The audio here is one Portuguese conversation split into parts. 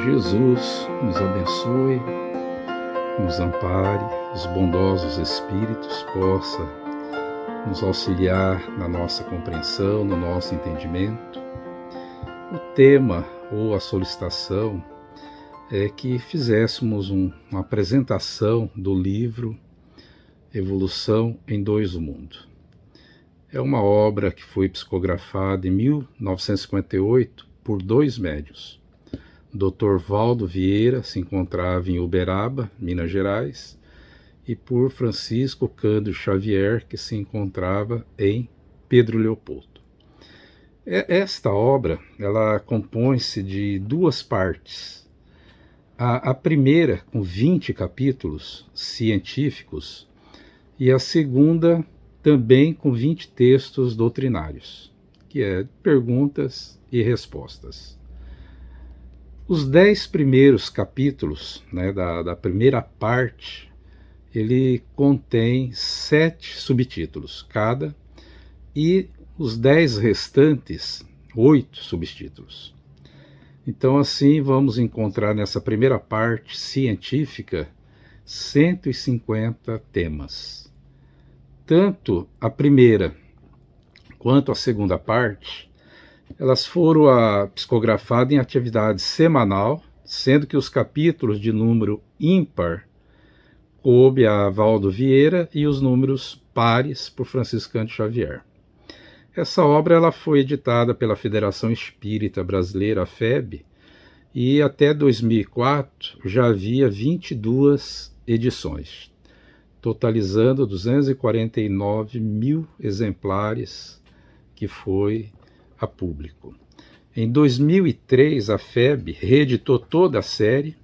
Jesus nos abençoe, nos ampare, os bondosos Espíritos possa nos auxiliar na nossa compreensão, no nosso entendimento. O tema ou a solicitação é que fizéssemos uma apresentação do livro Evolução em Dois Mundos. É uma obra que foi psicografada em 1958 por dois médiuns. Dr. Valdo Vieira se encontrava em Uberaba, Minas Gerais, e por Francisco Cândido Xavier, que se encontrava em Pedro Leopoldo. Esta obra, ela compõe-se de duas partes. A primeira, com 20 capítulos científicos, e a segunda, também com 20 textos doutrinários, que é perguntas e respostas. Os 10 primeiros capítulos, da primeira parte, ele contém 7 subtítulos cada, e os 10 restantes, 8 subtítulos. Então, assim, vamos encontrar nessa primeira parte científica 150 temas. Tanto a primeira quanto a segunda parte, elas foram psicografadas em atividade semanal, sendo que os capítulos de número ímpar coube a Valdo Vieira e os números pares por Francisco Cândido Xavier. Essa obra ela foi editada pela Federação Espírita Brasileira, a FEB, e até 2004 já havia 22 edições, totalizando 249 mil exemplares que foi a público. Em 2003, a FEB reeditou toda a série,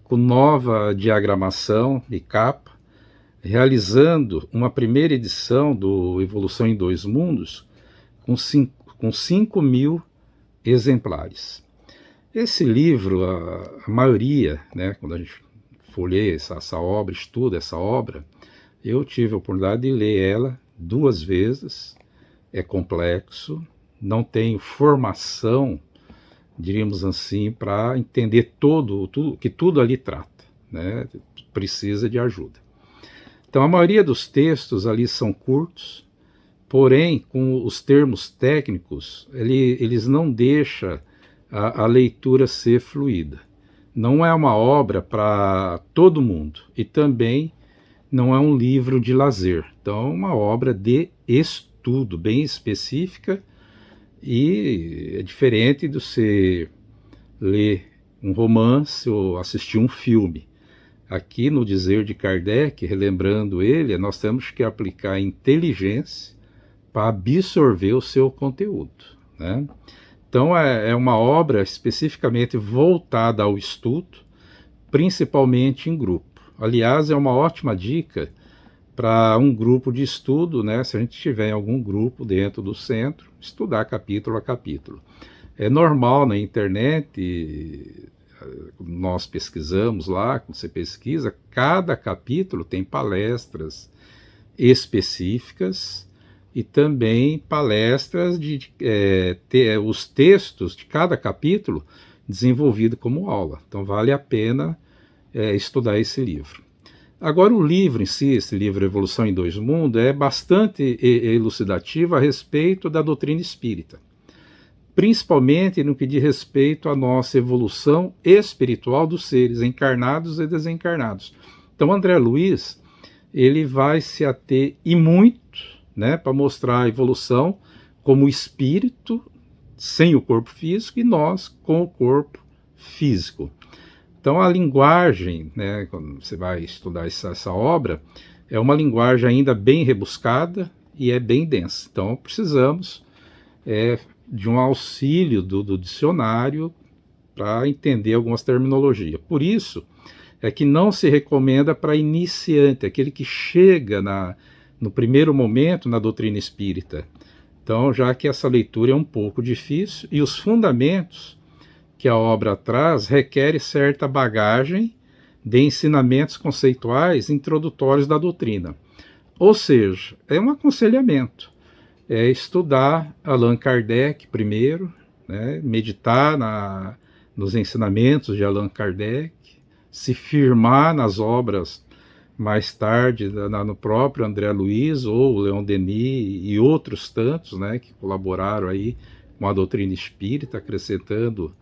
com nova diagramação e capa, realizando uma primeira edição do Evolução em Dois Mundos, com 5 mil exemplares. Esse livro, a maioria, quando a gente folheia essa obra, estuda essa obra, eu tive a oportunidade de ler ela 2 vezes, é complexo, não tenho formação, diríamos assim, para entender tudo ali trata, precisa de ajuda. Então, a maioria dos textos ali são curtos, porém, com os termos técnicos, eles não deixam a leitura ser fluida. Não é uma obra para todo mundo e também não é um livro de lazer. Então, é uma obra de estudo bem específica e é diferente de você ler um romance ou assistir um filme. Aqui, no dizer de Kardec, relembrando ele, nós temos que aplicar inteligência para absorver o seu conteúdo, Então, é uma obra especificamente voltada ao estudo, principalmente em grupo. Aliás, é uma ótima dica para um grupo de estudo, se a gente tiver algum grupo dentro do centro, estudar capítulo a capítulo. É normal na internet, nós pesquisamos lá, quando você pesquisa, cada capítulo tem palestras específicas e também palestras os textos de cada capítulo desenvolvido como aula. Então vale a pena estudar esse livro. Agora, o livro em si, esse livro Evolução em Dois Mundos, é bastante elucidativo a respeito da doutrina espírita, principalmente no que diz respeito à nossa evolução espiritual dos seres encarnados e desencarnados. Então, André Luiz, ele vai se ater e muito, para mostrar a evolução como espírito sem o corpo físico e nós com o corpo físico. Então, a linguagem, quando você vai estudar essa obra, é uma linguagem ainda bem rebuscada e é bem densa. Então, precisamos de um auxílio do dicionário para entender algumas terminologias. Por isso, é que não se recomenda para iniciante, aquele que chega no primeiro momento na doutrina espírita. Então, já que essa leitura é um pouco difícil, e os fundamentos que a obra traz requerem certa bagagem de ensinamentos conceituais introdutórios da doutrina. Ou seja, é um aconselhamento. É estudar Allan Kardec primeiro, meditar nos ensinamentos de Allan Kardec, se firmar nas obras mais tarde no próprio André Luiz ou Leon Denis e outros tantos, né, que colaboraram aí com a doutrina espírita, acrescentando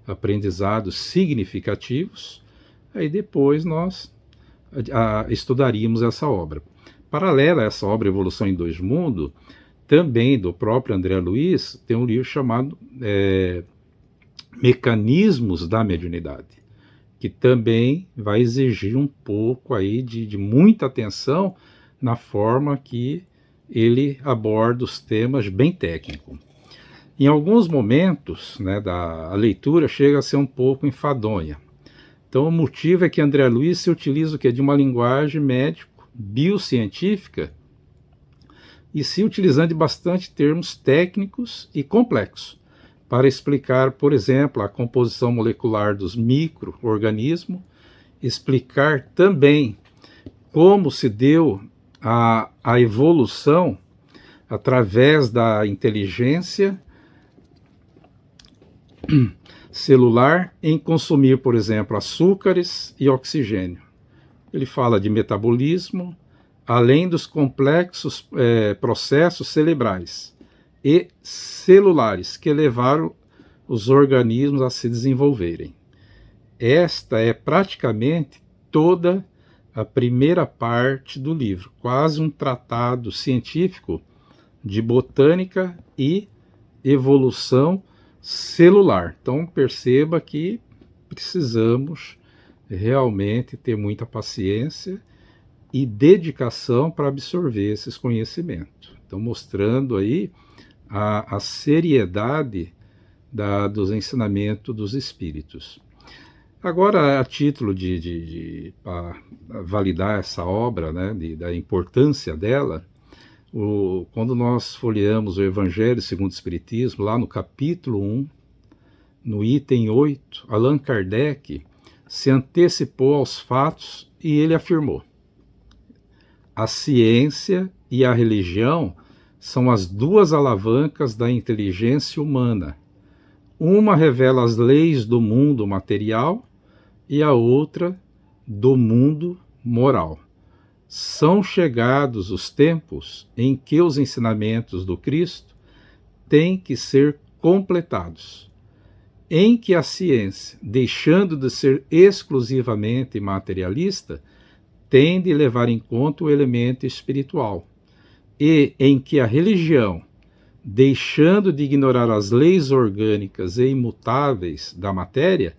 aprendizados significativos. Aí depois nós estudaríamos essa obra. Paralela a essa obra Evolução em Dois Mundos, também do próprio André Luiz, tem um livro chamado Mecanismos da Mediunidade, que também vai exigir um pouco aí de muita atenção na forma que ele aborda os temas bem técnico. Em alguns momentos, né, a leitura chega a ser um pouco enfadonha. Então o motivo é que André Luiz se utiliza o quê? De uma linguagem médico-biocientífica e se utilizando de bastante termos técnicos e complexos para explicar, por exemplo, a composição molecular dos micro-organismos, explicar também como se deu a evolução através da inteligência celular em consumir, por exemplo, açúcares e oxigênio. Ele fala de metabolismo, além dos complexos processos cerebrais e celulares que levaram os organismos a se desenvolverem. Esta é praticamente toda a primeira parte do livro, quase um tratado científico de botânica e evolução celular. Então perceba que precisamos realmente ter muita paciência e dedicação para absorver esses conhecimentos. Então mostrando aí a seriedade dos ensinamentos dos espíritos. Agora, a título para validar essa obra, né, da importância dela, quando nós folheamos o Evangelho segundo o Espiritismo, lá no capítulo 1, no item 8, Allan Kardec se antecipou aos fatos e ele afirmou: a ciência e a religião são as duas alavancas da inteligência humana. Uma revela as leis do mundo material e a outra do mundo moral. São chegados os tempos em que os ensinamentos do Cristo têm que ser completados, em que a ciência, deixando de ser exclusivamente materialista, tem de levar em conta o elemento espiritual, e em que a religião, deixando de ignorar as leis orgânicas e imutáveis da matéria,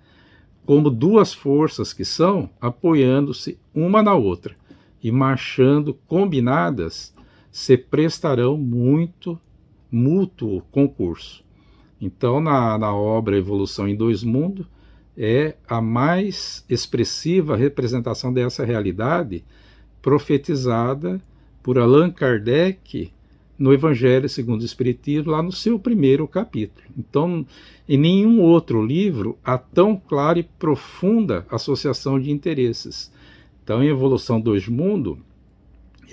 como duas forças que são, apoiando-se uma na outra e marchando combinadas, se prestarão mútuo concurso. Então, na obra Evolução em Dois Mundos, é a mais expressiva representação dessa realidade profetizada por Allan Kardec no Evangelho segundo o Espiritismo, lá no seu primeiro capítulo. Então, em nenhum outro livro há tão clara e profunda associação de interesses. Então, em Evolução Dois Mundos,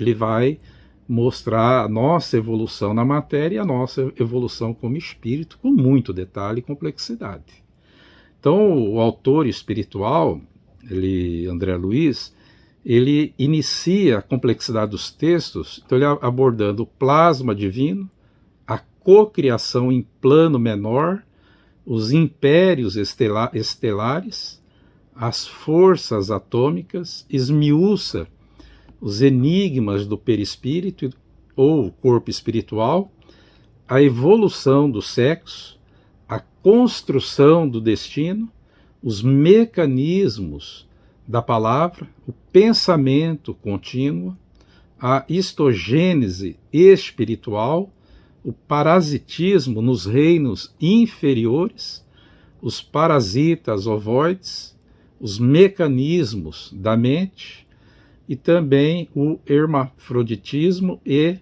ele vai mostrar a nossa evolução na matéria e a nossa evolução como espírito, com muito detalhe e complexidade. Então, o autor espiritual, André Luiz, ele inicia a complexidade dos textos, então ele abordando o plasma divino, a cocriação em plano menor, os impérios estelares, as forças atômicas, esmiuça os enigmas do perispírito ou corpo espiritual, a evolução do sexo, a construção do destino, os mecanismos da palavra, o pensamento contínuo, a histogênese espiritual, o parasitismo nos reinos inferiores, os parasitas ovoides, os mecanismos da mente e também o hermafroditismo e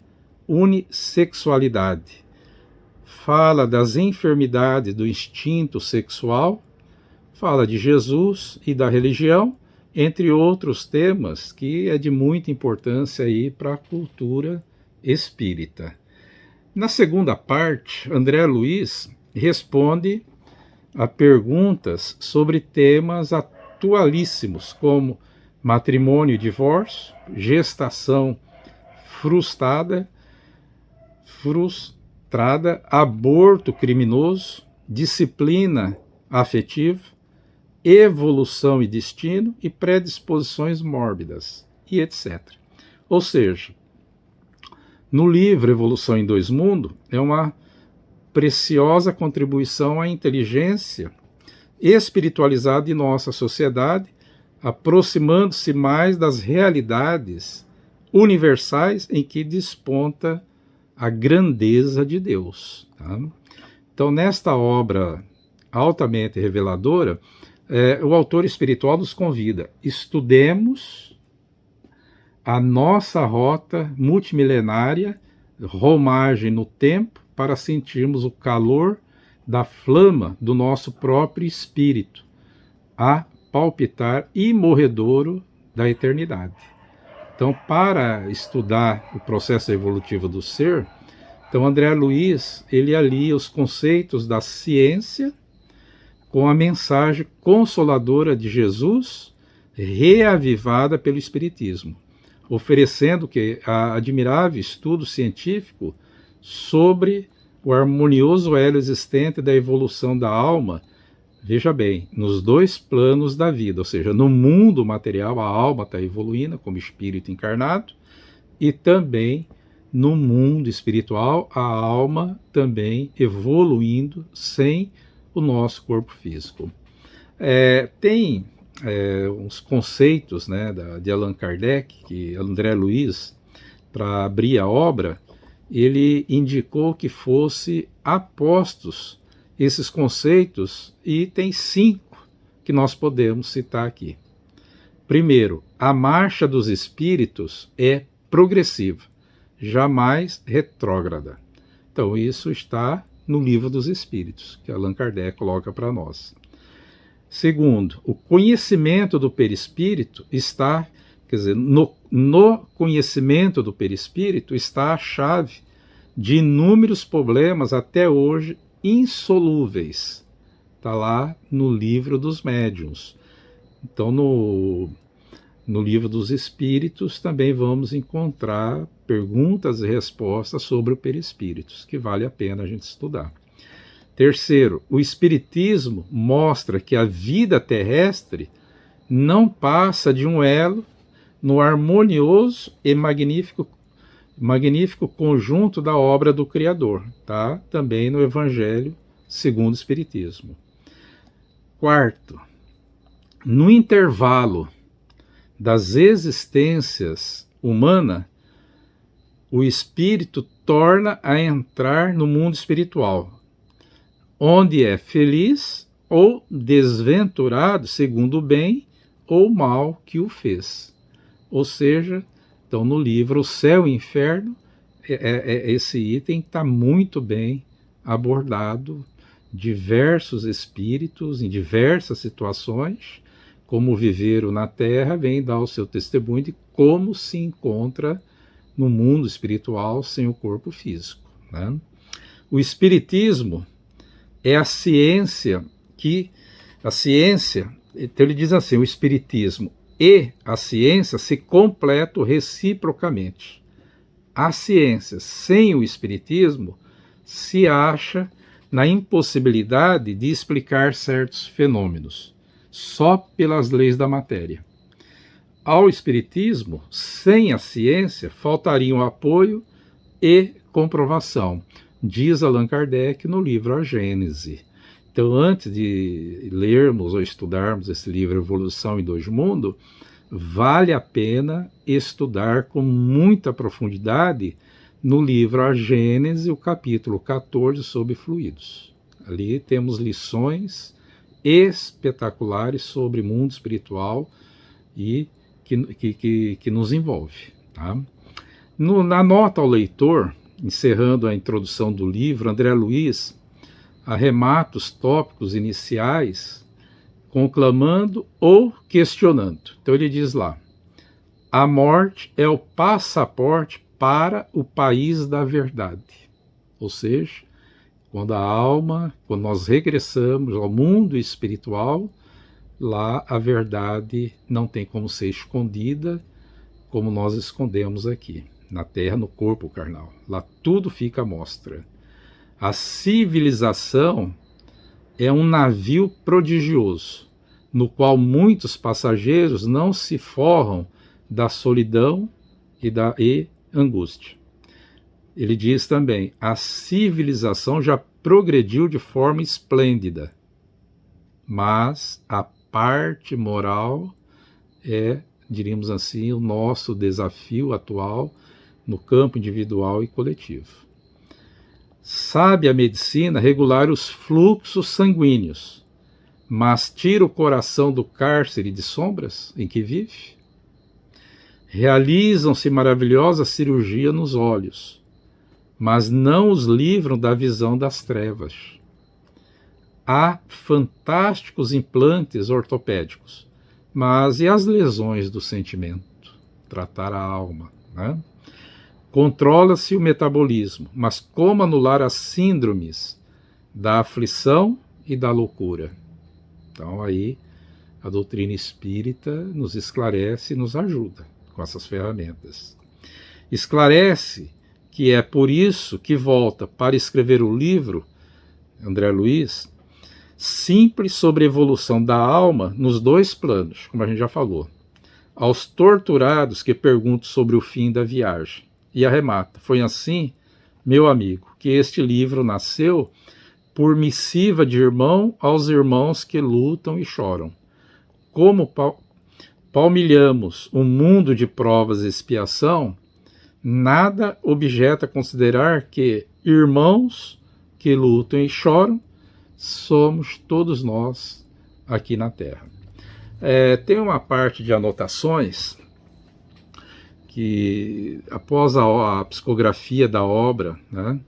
unissexualidade. Fala das enfermidades do instinto sexual, fala de Jesus e da religião, entre outros temas que é de muita importância aí para a cultura espírita. Na segunda parte, André Luiz responde a perguntas sobre temas atualíssimos, como matrimônio e divórcio, gestação frustrada, aborto criminoso, disciplina afetiva, evolução e destino e predisposições mórbidas, e etc. Ou seja, no livro Evolução em Dois Mundos, é uma preciosa contribuição à inteligência espiritualizada de nossa sociedade, aproximando-se mais das realidades universais em que desponta a grandeza de Deus. Tá? Então, nesta obra altamente reveladora, o autor espiritual nos convida: estudemos a nossa rota multimilenária, romagem no tempo, para sentirmos o calor da flama do nosso próprio espírito, a palpitar imorredouro da eternidade. Então, para estudar o processo evolutivo do ser, então André Luiz, ele alia os conceitos da ciência com a mensagem consoladora de Jesus, reavivada pelo Espiritismo, oferecendo a admirável estudo científico sobre o harmonioso elo existente da evolução da alma, veja bem, nos dois planos da vida, ou seja, no mundo material a alma está evoluindo como espírito encarnado, e também no mundo espiritual a alma também evoluindo sem o nosso corpo físico. Tem uns conceitos, né, de Allan Kardec, que André Luiz, para abrir a obra, ele indicou que fosse apostos esses conceitos, e tem 5 que nós podemos citar aqui. Primeiro, a marcha dos espíritos é progressiva, jamais retrógrada. Então, isso está no Livro dos Espíritos, que Allan Kardec coloca para nós. Segundo, o conhecimento do perispírito está, quer dizer, no conhecimento do perispírito está a chave de inúmeros problemas até hoje insolúveis. Está lá no Livro dos Médiuns. Então, no Livro dos Espíritos também vamos encontrar perguntas e respostas sobre o perispírito, que vale a pena a gente estudar. Terceiro, o Espiritismo mostra que a vida terrestre não passa de um elo no harmonioso e magnífico conjunto da obra do Criador, tá? Também no Evangelho segundo o Espiritismo. Quarto, no intervalo das existências humanas, o espírito torna a entrar no mundo espiritual, onde é feliz ou desventurado segundo o bem ou mal que o fez. Ou seja, então no livro O Céu e o Inferno, esse item está muito bem abordado, diversos espíritos em diversas situações, como viveram na Terra, vem dar o seu testemunho de como se encontra no mundo espiritual sem o corpo físico. Né? O Espiritismo é a ciência então ele diz assim, o Espiritismo e a ciência se completam reciprocamente. A ciência sem o Espiritismo se acha na impossibilidade de explicar certos fenômenos, só pelas leis da matéria. Ao Espiritismo, sem a ciência, faltariam apoio e comprovação, diz Allan Kardec no livro A Gênese. Então, antes de lermos ou estudarmos esse livro Evolução em Dois Mundos, vale a pena estudar com muita profundidade no livro A Gênese, o capítulo 14, sobre fluidos. Ali temos lições espetaculares sobre o mundo espiritual e que nos envolve. Tá? Na nota ao leitor, encerrando a introdução do livro, André Luiz arremata os tópicos iniciais conclamando ou questionando. Então ele diz lá: a morte é o passaporte para o país da verdade. Ou seja, Quando nós regressamos ao mundo espiritual, lá a verdade não tem como ser escondida, como nós escondemos aqui, na terra, no corpo carnal. Lá tudo fica à mostra. A civilização é um navio prodigioso, no qual muitos passageiros não se forram da solidão e da angústia. Ele diz também, a civilização já progrediu de forma esplêndida, mas a parte moral é, diríamos assim, o nosso desafio atual no campo individual e coletivo. Sabe a medicina regular os fluxos sanguíneos, mas tira o coração do cárcere de sombras em que vive? Realizam-se maravilhosa cirurgia nos olhos, mas não os livram da visão das trevas. Há fantásticos implantes ortopédicos, mas e as lesões do sentimento? Tratar a alma, né? Controla-se o metabolismo, mas como anular as síndromes da aflição e da loucura? Então aí a doutrina espírita nos esclarece e nos ajuda com essas ferramentas. Esclarece que é por isso que volta para escrever o livro, André Luiz, simples sobre a evolução da alma nos dois planos, como a gente já falou. Aos torturados que perguntam sobre o fim da viagem. E arremata, foi assim, meu amigo, que este livro nasceu por missiva de irmão aos irmãos que lutam e choram. Como palmilhamos um mundo de provas e expiação, nada objeta considerar que irmãos que lutam e choram somos todos nós aqui na Terra. Tem uma parte de anotações que, após a psicografia da obra, né,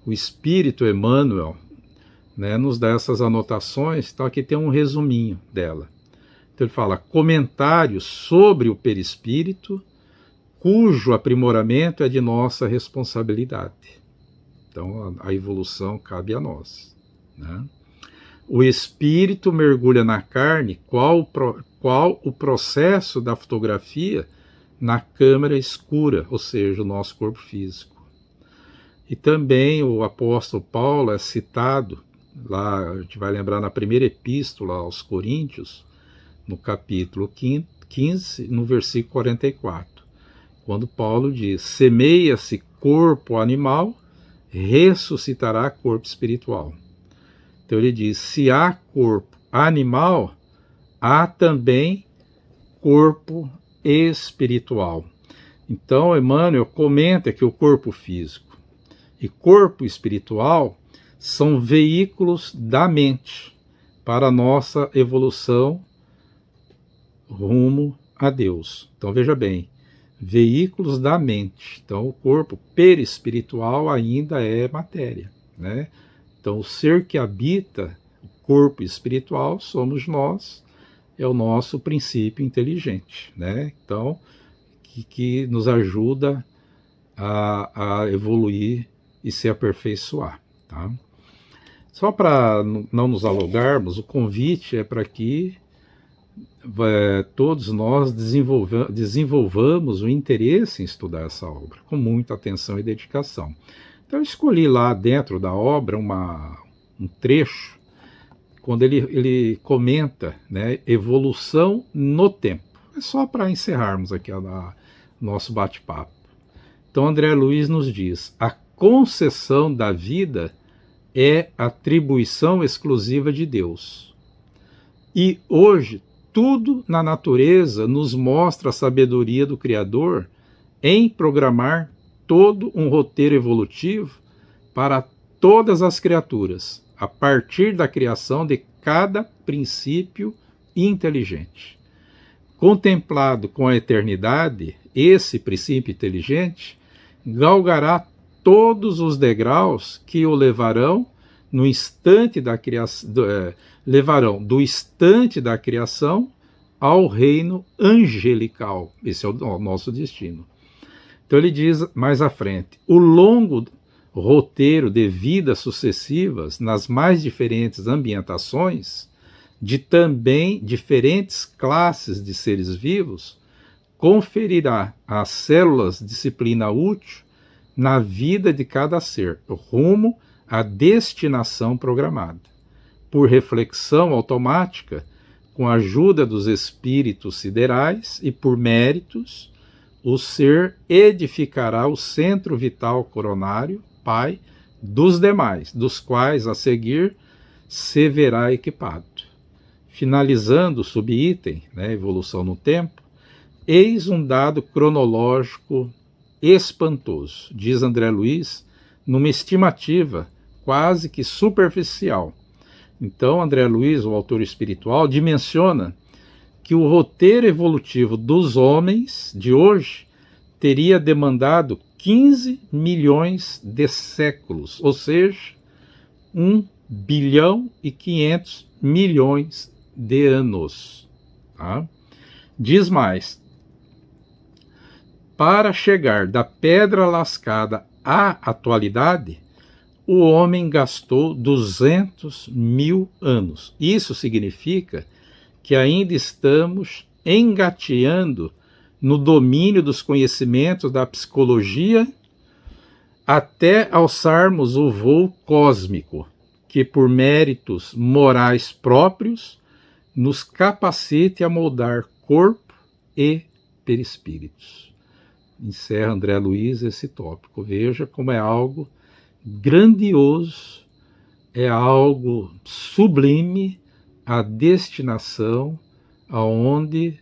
o Espírito Emmanuel, né, nos dá essas anotações. Então aqui tem um resuminho dela. Então ele fala, comentários sobre o perispírito, cujo aprimoramento é de nossa responsabilidade. Então a evolução cabe a nós, né? O espírito mergulha na carne, qual o processo da fotografia na câmara escura, ou seja, o nosso corpo físico. E também o apóstolo Paulo é citado, lá a gente vai lembrar na primeira epístola aos Coríntios, no capítulo 15, no versículo 44, quando Paulo diz, semeia-se corpo animal, ressuscitará corpo espiritual. Então ele diz, se há corpo animal, há também corpo espiritual. Então Emmanuel comenta que o corpo físico e corpo espiritual são veículos da mente para a nossa evolução rumo a Deus. Então veja bem, veículos da mente. Então o corpo perispiritual ainda é matéria, né? Então o ser que habita o corpo espiritual somos nós, é o nosso princípio inteligente, né? Então que nos ajuda a evoluir e se aperfeiçoar, tá? Só para não nos alongarmos, o convite é para que todos nós desenvolvamos o interesse em estudar essa obra, com muita atenção e dedicação. Então eu escolhi lá dentro da obra um trecho, quando ele comenta, né, evolução no tempo. É só para encerrarmos aqui o nosso bate-papo. Então André Luiz nos diz, a concessão da vida é atribuição exclusiva de Deus. E hoje, tudo na natureza nos mostra a sabedoria do Criador em programar todo um roteiro evolutivo para todas as criaturas, a partir da criação de cada princípio inteligente. Contemplado com a eternidade, esse princípio inteligente galgará todos os degraus que o levarão no instante da criação, levarão do instante da criação ao reino angelical. Esse é o nosso destino. Então ele diz mais à frente, roteiro de vidas sucessivas nas mais diferentes ambientações, de também diferentes classes de seres vivos, conferirá às células disciplina útil na vida de cada ser, rumo à destinação programada. Por reflexão automática, com a ajuda dos espíritos siderais e por méritos, o ser edificará o centro vital coronário, Pai, dos demais, dos quais a seguir se verá equipado. Finalizando o subitem, evolução no tempo, eis um dado cronológico espantoso, diz André Luiz, numa estimativa quase que superficial. Então, André Luiz, o autor espiritual, dimensiona que o roteiro evolutivo dos homens de hoje teria demandado 15 milhões de séculos, ou seja, 1 bilhão e 500 milhões de anos. Tá? Diz mais, para chegar da pedra lascada à atualidade, o homem gastou 200 mil anos. Isso significa que ainda estamos engateando no domínio dos conhecimentos da psicologia até alçarmos o voo cósmico, que por méritos morais próprios nos capacite a moldar corpo e perispíritos. Encerra André Luiz esse tópico. Veja como é algo grandioso, é algo sublime a destinação aonde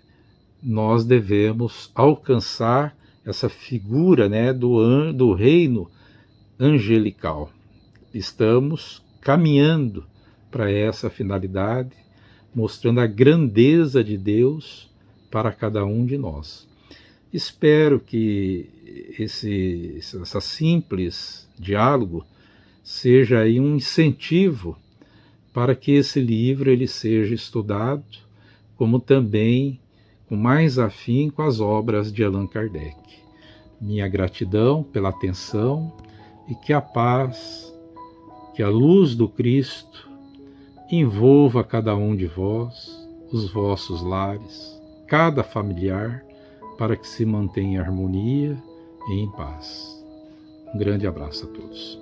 nós devemos alcançar essa figura, do reino angelical. Estamos caminhando para essa finalidade, mostrando a grandeza de Deus para cada um de nós. Espero que essa simples diálogo seja aí um incentivo para que esse livro ele seja estudado, como também com mais afinco as obras de Allan Kardec. Minha gratidão pela atenção e que a paz, que a luz do Cristo envolva cada um de vós, os vossos lares, cada familiar, para que se mantenha em harmonia e em paz. Um grande abraço a todos.